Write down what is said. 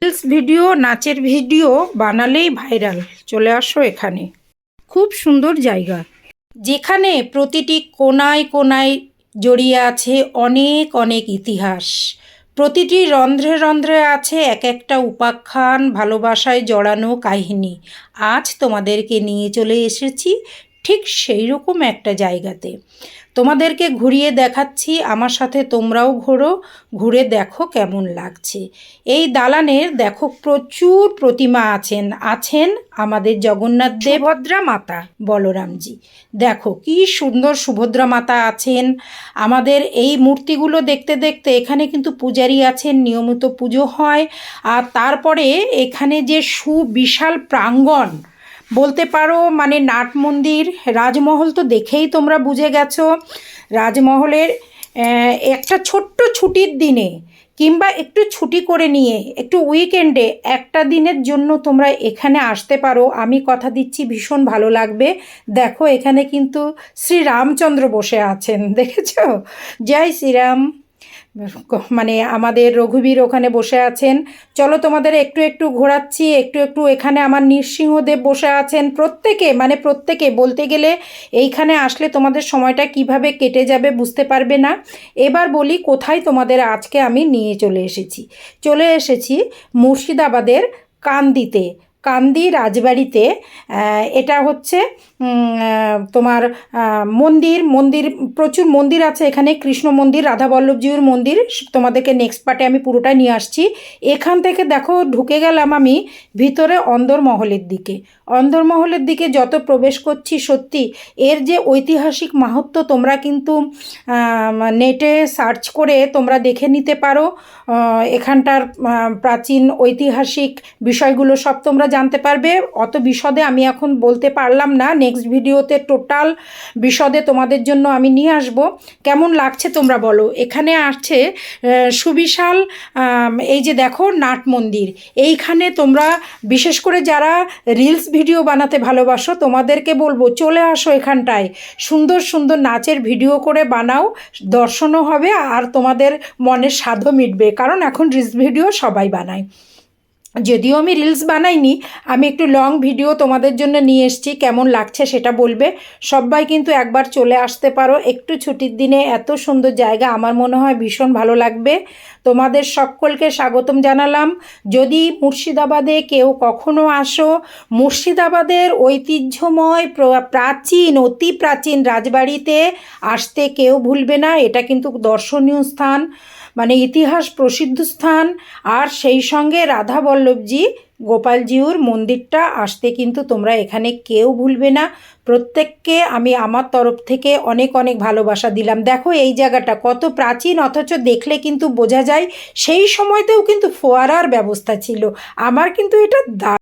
Reels video, নাচের video বানালেই viral. চলে আসো এখানে। খুব সুন্দর জায়গা, যেখানে প্রতিটি কোনায় কোনায় জড়িয়ে আছে অনেক অনেক ইতিহাস। প্রতিটি রন্ধ্রে রন্ধ্রে আছে এক একটা উপাখ্যান, ভালোবাসায় জড়ানো কাহিনী। আজ তোমাদেরকে নিয়ে চলে এসেছি ঠিক সেই রকম একটা জায়গাতে। তোমাদেরকে ঘুরিয়ে দেখাচ্ছি, আমার সাথে তোমরাও ঘোরো, ঘুরে দেখো কেমন লাগছে। এই দালানের দেখো প্রচুর প্রতিমা আছেন আমাদের জগন্নাথ দেব, সুভদ্রা মাতা, বলরামজি। দেখো কি সুন্দর সুভদ্রা মাতা আছেন। আমাদের এই মূর্তিগুলো দেখতে দেখতে এখানে কিন্তু পূজারী আছেন, নিয়মিত পুজো হয়। আর তারপরে এখানে যে সুবিশাল প্রাঙ্গণ বলতে পারো, মানে নাট মন্দির, রাজমহল তো দেখেই তোমরা বুঝে গেছো। রাজমহলের একটা ছোট্ট ছুটির দিনে কিংবা একটু ছুটি করে নিয়ে একটু উইকেন্ডে একটা দিনের জন্য তোমরা এখানে আসতে পারো। আমি কথা দিচ্ছি ভীষণ ভালো লাগবে। দেখো এখানে কিন্তু শ্রীরামচন্দ্র বসে আছেন, দেখেছো? জয় শ্রীরাম। মানে আমাদের রঘুবীর ওখানে বসে আছেন। চলো তোমাদের একটু একটু ঘোরাচ্ছি, একটু একটু। এখানে আমার নৃসিংহদেব বসে আছেন। প্রত্যেকে বলতে গেলে এইখানে আসলে তোমাদের সময়টা কিভাবে কেটে যাবে বুঝতে পারবে না। এবার বলি কোথায় তোমাদের আজকে আমি নিয়ে চলে এসেছি মুর্শিদাবাদের কান্দি রাজবাড়িতে। এটা হচ্ছে তোমার মন্দির প্রচুর মন্দির আছে এখানে। কৃষ্ণ মন্দির, রাধাবল্লভজিউর মন্দির, তোমাদেরকে নেক্সট পার্টে আমি পুরোটা নিয়ে আসছি। এখান থেকে দেখো ঢুকে গেলাম আমি ভিতরে অন্দরমহলের দিকে যত প্রবেশ করছি, সত্যি এর যে ঐতিহাসিক মাহাত্ম্য তোমরা কিন্তু নেটে সার্চ করে তোমরা দেখে নিতে পারো। এখানটার প্রাচীন ঐতিহাসিক বিষয়গুলো সব তোমরা জানতে পারবে। অত বিশদে আমি এখন বলতে পারলাম না, নেক্সট ভিডিওতে টোটাল বিশদে তোমাদের জন্য আমি নিয়ে আসব। কেমন লাগছে তোমরা বলো। এখানে আছে সুবিশাল, এই যে দেখো নাট মন্দির। এইখানে তোমরা বিশেষ করে যারা রিলস ভিডিও বানাতে ভালোবাসো তোমাদেরকে বলবো চলে আসো এখানটায়। সুন্দর সুন্দর নাচের ভিডিও করে বানাও, দর্শনও হবে আর তোমাদের মনের স্বাদও মিটবে। কারণ এখন রিলস ভিডিও সবাই বানায়। যদিও আমি রিলস বানাইনি, আমি একটু লং ভিডিও তোমাদের জন্য নিয়ে এসেছি। কেমন লাগছে সেটা বলবে। সবাই কিন্তু একবার চলে আসতে পারো একটু ছুটির দিনে। এত সুন্দর জায়গা, আমার মনে হয় ভীষণ ভালো লাগবে। তোমাদের সকলকে স্বাগতম জানালাম। যদি মুর্শিদাবাদে কেউ কখনো আসো, মুর্শিদাবাদের ঐতিহ্যময় অতি প্রাচীন রাজবাড়িতে আসতে কেউ ভুলবে না। এটা কিন্তু দর্শনীয় স্থান, মানে ইতিহাস প্রসিদ্ধ স্থান। আর সেই সঙ্গে রাধাবল্লভজি গোপালজিউর মন্দিরটা আসতে কিন্তু তোমরা এখানে কেউ ভুলবে না। প্রত্যেককে আমি আমার তরফ থেকে অনেক অনেক ভালোবাসা দিলাম। দেখো এই জায়গাটা কত প্রাচীন, অথচ দেখলে কিন্তু বোঝা যায় সেই সময়তেও কিন্তু ফোয়ারার ব্যবস্থা ছিল। আমার কিন্তু এটা